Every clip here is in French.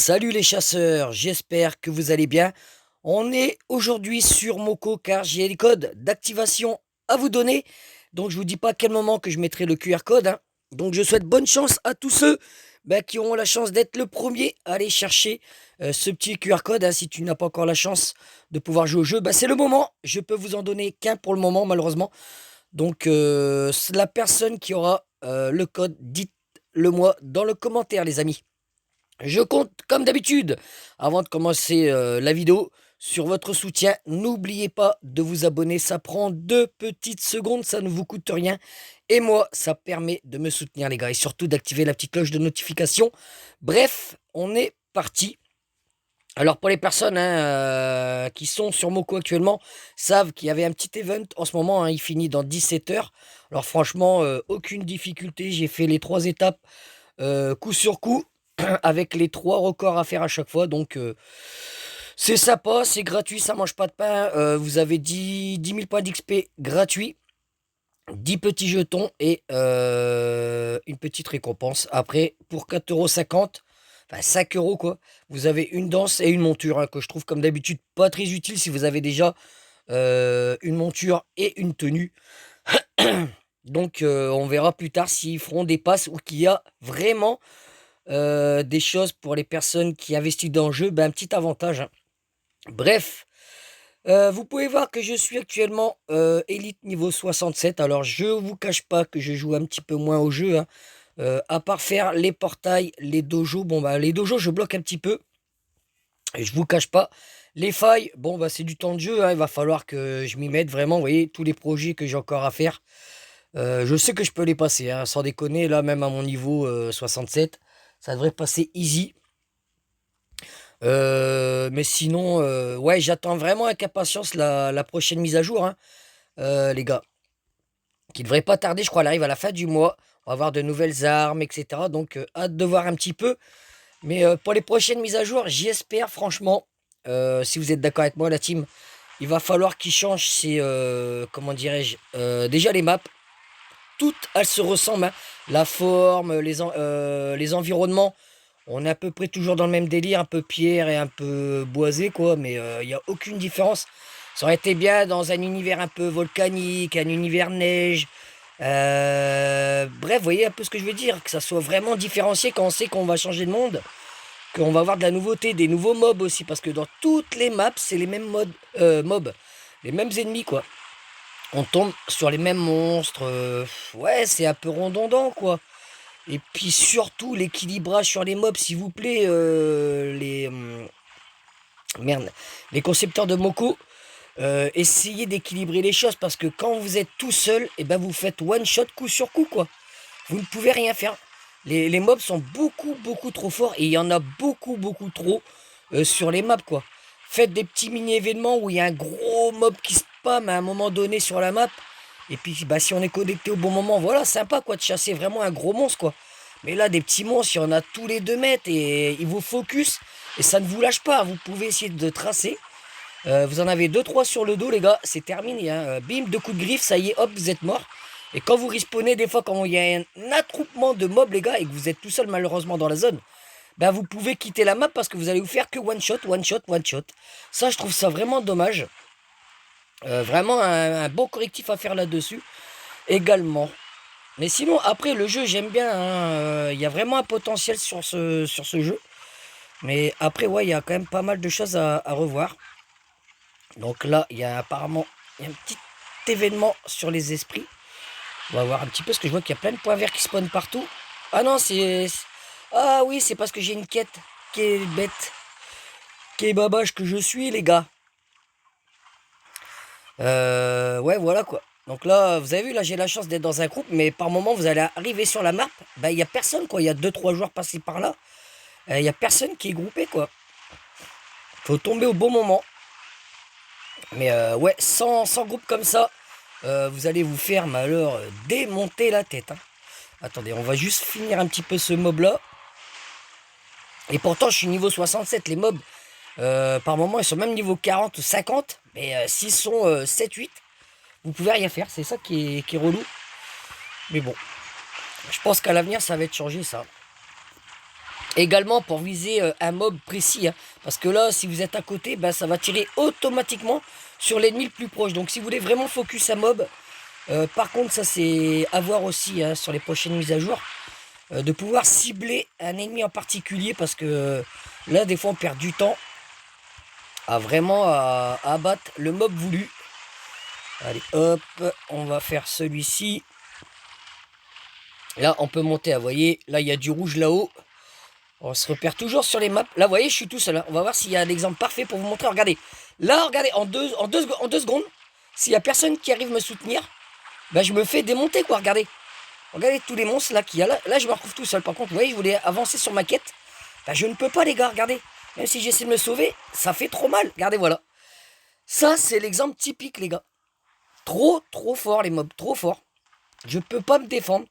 Salut les chasseurs, j'espère que vous allez bien. On est aujourd'hui sur Moko car j'ai les codes d'activation à vous donner. Donc je vous dis pas à quel moment que je mettrai le QR code, hein. Donc je souhaite bonne chance à tous ceux qui auront la chance d'être le premier à aller chercher ce petit QR code, hein. Si tu n'as pas encore la chance de pouvoir jouer au jeu, c'est le moment. Je peux vous en donner qu'un pour le moment malheureusement. Donc la personne qui aura le code, dites-le moi dans le commentaire les amis. Je compte, comme d'habitude, avant de commencer la vidéo, sur votre soutien. N'oubliez pas de vous abonner, ça prend 2 petites secondes, ça ne vous coûte rien. Et moi, ça permet de me soutenir les gars, et surtout d'activer la petite cloche de notification. Bref, on est parti. Alors pour les personnes qui sont sur Moko actuellement, savent qu'il y avait un petit event en ce moment, hein, il finit dans 17 heures. Alors franchement, aucune difficulté, j'ai fait les 3 étapes coup sur coup, avec les 3 records à faire à chaque fois. Donc, c'est sympa, c'est gratuit, ça mange pas de pain. Vous avez 10 000 points d'XP gratuits, 10 petits jetons et une petite récompense. Après, pour 4,50 €, enfin 5 € quoi, vous avez une danse et une monture, hein, que je trouve comme d'habitude pas très utile si vous avez déjà une monture et une tenue. Donc, on verra plus tard s'ils feront des passes ou qu'il y a vraiment des choses pour les personnes qui investissent dans le jeu, un petit avantage, hein. Bref, vous pouvez voir que je suis actuellement élite niveau 67. Alors je vous cache pas que je joue un petit peu moins au jeu, hein. À part faire les portails, les dojos, les dojos je bloque un petit peu, et je vous cache pas. Les failles, c'est du temps de jeu, hein. Il va falloir que je m'y mette vraiment. Vous voyez, tous les projets que j'ai encore à faire, je sais que je peux les passer, hein, sans déconner. Là, même à mon niveau 67, ça devrait passer easy. Mais sinon, ouais, j'attends vraiment avec impatience la prochaine mise à jour, hein, les gars. Qui devrait pas tarder, je crois, elle arrive à la fin du mois. On va avoir de nouvelles armes, etc. Donc, hâte de voir un petit peu. Mais pour les prochaines mises à jour, j'espère franchement, si vous êtes d'accord avec moi, la team, il va falloir qu'ils changent ces, comment dirais-je, déjà les maps. Toutes, elles se ressemblent, hein. La forme, les environnements. On est à peu près toujours dans le même délire, un peu pierre et un peu boisé, quoi, mais il n'y a aucune différence. Ça aurait été bien dans un univers un peu volcanique, un univers neige. Bref, vous voyez un peu ce que je veux dire, que ça soit vraiment différencié quand on sait qu'on va changer de monde, qu'on va avoir de la nouveauté, des nouveaux mobs aussi, parce que dans toutes les maps, c'est les mêmes mobs, les mêmes ennemis, quoi. On tombe sur les mêmes monstres. Ouais, c'est un peu redondant, quoi. Et puis surtout l'équilibrage sur les mobs, s'il vous plaît, merde, les concepteurs de Moko, essayez d'équilibrer les choses parce que quand vous êtes tout seul, et ben vous faites one shot coup sur coup quoi. Vous ne pouvez rien faire. Les mobs sont beaucoup trop forts et il y en a beaucoup trop sur les maps quoi. Faites des petits mini événements où il y a un gros mob qui spam à un moment donné sur la map. Et puis si on est connecté au bon moment, voilà, sympa quoi de chasser vraiment un gros monstre quoi. Mais là, des petits monstres, il y en a tous les 2 mètres et ils vous focus et ça ne vous lâche pas. Vous pouvez essayer de tracer. Vous en avez 2-3 sur le dos, les gars, c'est terminé, hein. Bim, 2 coups de griffe, ça y est, hop, vous êtes mort. Et quand vous respawnez, des fois, quand il y a un attroupement de mobs, les gars, et que vous êtes tout seul malheureusement dans la zone, vous pouvez quitter la map parce que vous allez vous faire que one shot, one shot, one shot. Ça, je trouve ça vraiment dommage. Vraiment un bon correctif à faire là-dessus également. Mais sinon, après, le jeu, j'aime bien, hein. Il y a vraiment un potentiel sur ce jeu. Mais après, ouais, il y a quand même pas mal de choses à revoir. Donc là, il y a apparemment un petit événement sur les esprits. On va voir un petit peu, parce que je vois qu'il y a plein de points verts qui spawnent partout. Ah non, Ah oui, c'est parce que j'ai une quête qui est bête. Qui est babage que je suis, les gars. Ouais, voilà quoi. Donc là, vous avez vu, là j'ai la chance d'être dans un groupe, mais par moment vous allez arriver sur la map, il y a personne quoi, il y a 2-3 joueurs passés par là, il y a personne qui est groupé quoi. Faut tomber au bon moment. Mais ouais, sans groupe comme ça, vous allez vous faire malheur démonter la tête, hein. Attendez, on va juste finir un petit peu ce mob là. Et pourtant je suis niveau 67, les mobs, par moment ils sont même niveau 40 ou 50, mais s'ils sont 7-8, vous pouvez rien faire, c'est ça qui est relou. Mais bon, je pense qu'à l'avenir ça va être changé ça. Également pour viser un mob précis, hein. Parce que là, si vous êtes à côté, ben, ça va tirer automatiquement sur l'ennemi le plus proche. Donc si vous voulez vraiment focus un mob, par contre ça c'est à voir aussi, hein, sur les prochaines mises à jour, de pouvoir cibler un ennemi en particulier. Parce que là des fois on perd du temps à vraiment à abattre le mob voulu. Allez hop, on va faire celui-ci. Là on peut monter, vous voyez, là il y a du rouge là-haut. On se repère toujours sur les maps. Là, vous voyez, je suis tout seul, hein. On va voir s'il y a un exemple parfait pour vous montrer. Regardez. Là, regardez, en deux secondes, s'il n'y a personne qui arrive me soutenir, bah, je me fais démonter, quoi. Regardez. Regardez tous les monstres là qu'il y a là. Là, je me retrouve tout seul. Par contre, vous voyez, je voulais avancer sur ma quête. Bah, je ne peux pas, les gars. Regardez. Même si j'essaie de me sauver, ça fait trop mal. Regardez, voilà. Ça, c'est l'exemple typique, les gars. Trop fort, les mobs. Trop fort. Je peux pas me défendre.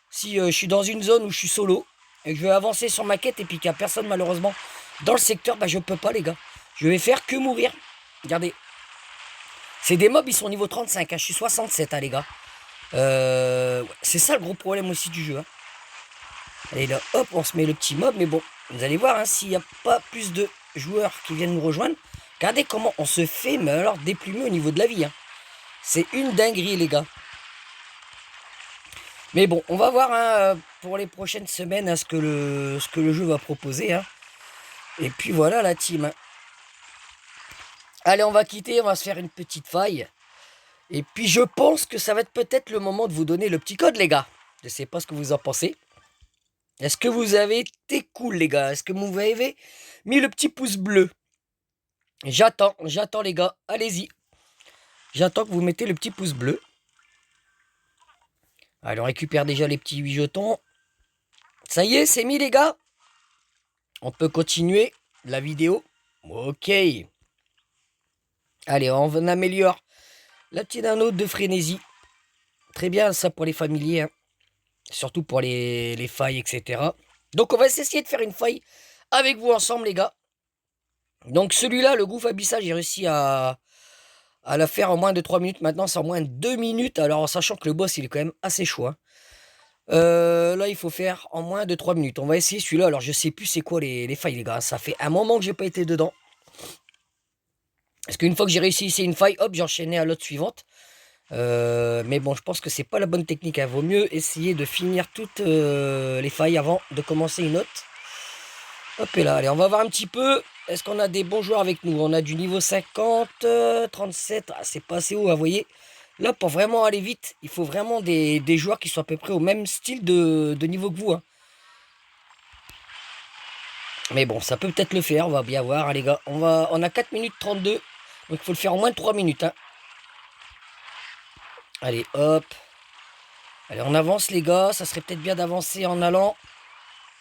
Si je suis dans une zone où je suis solo et que je veux avancer sur ma quête et puis qu'il n'y a personne malheureusement dans le secteur, bah je peux pas, les gars. Je vais faire que mourir. Regardez. C'est des mobs, ils sont niveau 35, hein. Je suis 67, hein, les gars. C'est ça le gros problème aussi du jeu, hein. Allez là, hop, on se met le petit mob. Mais bon, vous allez voir, hein, s'il n'y a pas plus de joueurs qui viennent nous rejoindre, regardez comment on se fait, mais alors déplumer au niveau de la vie, hein. C'est une dinguerie, les gars. Mais bon, on va voir, hein, pour les prochaines semaines, hein, ce que le jeu va proposer, hein. Et puis voilà la team, hein. Allez, on va quitter, on va se faire une petite faille. Et puis je pense que ça va être peut-être le moment de vous donner le petit code, les gars. Je sais pas ce que vous en pensez. Est-ce que vous avez été cool, les gars? Est-ce que vous avez mis le petit pouce bleu? J'attends, les gars. Allez-y. J'attends que vous mettez le petit pouce bleu. Allez, on récupère déjà les petits 8 jetons. Ça y est, c'est mis, les gars. On peut continuer la vidéo. Ok. Allez, on améliore la petite anneau de frénésie. Très bien, ça pour les familiers, hein. Surtout pour les failles, etc. Donc, on va essayer de faire une faille avec vous ensemble, les gars. Donc, celui-là, le gouffre abyssal, j'ai réussi à la faire en moins de 3 minutes. Maintenant, c'est en moins de 2 minutes. Alors, en sachant que le boss, il est quand même assez chaud, hein. Là, il faut faire en moins de 3 minutes. On va essayer celui-là. Alors, je sais plus c'est quoi les failles, les gars. Ça fait un moment que j'ai pas été dedans. Parce qu'une fois que j'ai réussi ici une faille, hop, j'ai enchaîné à l'autre suivante. Mais bon, je pense que c'est pas la bonne technique, hein. Vaut mieux essayer de finir toutes les failles avant de commencer une autre. Hop, et là, allez, on va voir un petit peu. Est-ce qu'on a des bons joueurs avec nous? On a du niveau 50, 37. Ah, c'est pas assez haut, vous voyez. Là, pour vraiment aller vite, il faut vraiment des joueurs qui soient à peu près au même style de niveau que vous, hein. Mais bon, ça peut peut-être le faire, on va bien voir, hein, les gars. On a 4 minutes 32. Donc il faut le faire en moins de 3 minutes, hein. Allez, hop. Allez, on avance, les gars. Ça serait peut-être bien d'avancer en allant.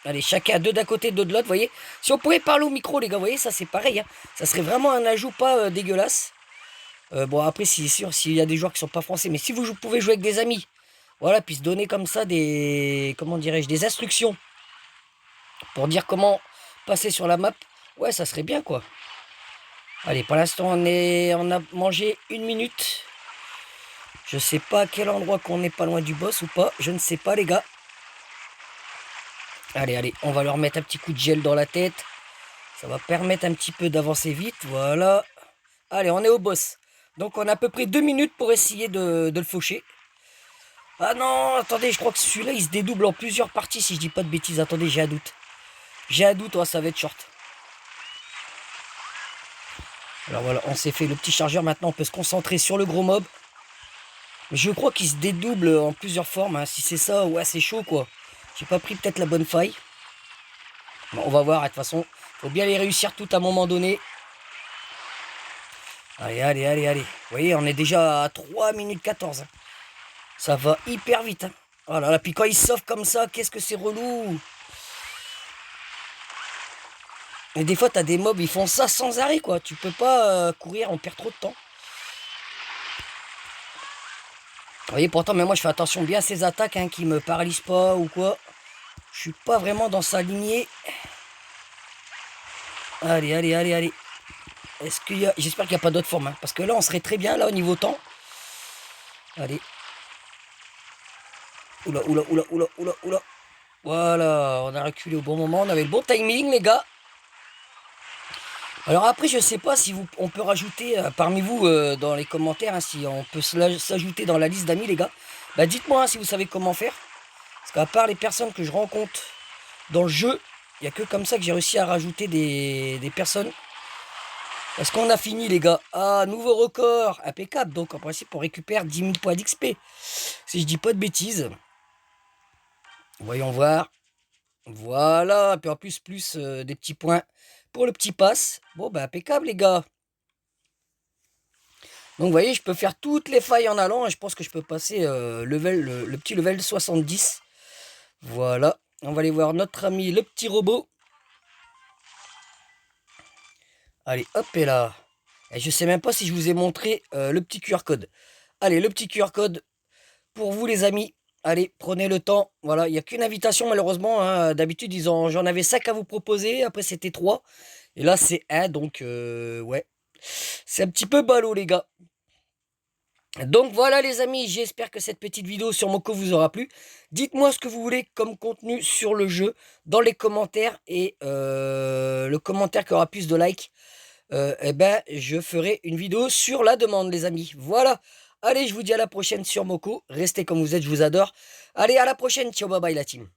Allez, chacun deux d'un côté, deux de l'autre, vous voyez. Si on pouvait parler au micro, les gars, vous voyez, ça c'est pareil, hein. Ça serait vraiment un ajout pas dégueulasse. Bon, après, c'est sûr, s'il y a des joueurs qui sont pas français. Mais si vous pouvez jouer avec des amis, voilà, puis se donner comme ça des... Comment dirais-je? Des instructions. Pour dire comment passer sur la map. Ouais, ça serait bien, quoi. Allez, pour l'instant, on a mangé 1 minute. Je sais pas à quel endroit qu'on n'est pas loin du boss ou pas. Je ne sais pas, les gars. Allez, on va leur mettre un petit coup de gel dans la tête. Ça va permettre un petit peu d'avancer vite. Voilà. Allez, on est au boss. Donc, on a à peu près 2 minutes pour essayer de le faucher. Ah non, attendez, je crois que celui-là, il se dédouble en plusieurs parties, si je dis pas de bêtises. Attendez, j'ai un doute. J'ai un doute, oh, ça va être short. Alors voilà, on s'est fait le petit chargeur. Maintenant, on peut se concentrer sur le gros mob. Je crois qu'il se dédouble en plusieurs formes, hein. Si c'est ça, ouais, c'est chaud, quoi. J'ai pas pris peut-être la bonne faille. Bon, on va voir, de toute façon. Faut bien les réussir tout à un moment donné. Allez. Vous voyez, on est déjà à 3 minutes 14, hein. Ça va hyper vite, hein. Oh là là, puis quand ils sauvent comme ça, qu'est-ce que c'est relou. Et des fois, t'as des mobs, ils font ça sans arrêt, quoi. Tu peux pas courir, on perd trop de temps. Vous voyez, pourtant, mais moi, je fais attention bien à ces attaques, hein, qui me paralysent pas ou quoi. Je suis pas vraiment dans sa lignée. Allez. Est-ce qu'il y a... J'espère qu'il n'y a pas d'autre forme, hein, parce que là, on serait très bien, là, au niveau temps. Allez. Oula. Voilà, on a reculé au bon moment, on avait le bon timing les gars. Alors après, je sais pas si on peut rajouter parmi vous dans les commentaires, hein, si on peut s'ajouter dans la liste d'amis les gars. Bah dites-moi hein, si vous savez comment faire. Parce qu'à part les personnes que je rencontre dans le jeu, il n'y a que comme ça que j'ai réussi à rajouter des personnes. Parce qu'on a fini les gars. Ah, nouveau record, impeccable. Donc en principe on récupère 10 000 points d'XP. Si je dis pas de bêtises. Voyons voir. Voilà, puis en plus des petits points pour le petit pass. Bon bah impeccable les gars. Donc vous voyez, je peux faire toutes les failles en allant et je pense que je peux passer le petit level 70. Voilà, on va aller voir notre ami le petit robot. Allez, hop et là. Et je sais même pas si je vous ai montré le petit QR code. Allez, le petit QR code pour vous les amis. Allez, prenez le temps. Voilà, il n'y a qu'une invitation malheureusement, hein. D'habitude, j'en avais 5 à vous proposer. Après, c'était 3. Et là, c'est 1. Donc, ouais. C'est un petit peu ballot, les gars. Donc voilà les amis, j'espère que cette petite vidéo sur Moko vous aura plu. Dites-moi ce que vous voulez comme contenu sur le jeu dans les commentaires. Et le commentaire qui aura plus de likes, eh ben, je ferai une vidéo sur la demande les amis. Voilà. Allez, je vous dis à la prochaine sur Moko. Restez comme vous êtes, je vous adore. Allez, à la prochaine. Ciao, bye bye la team.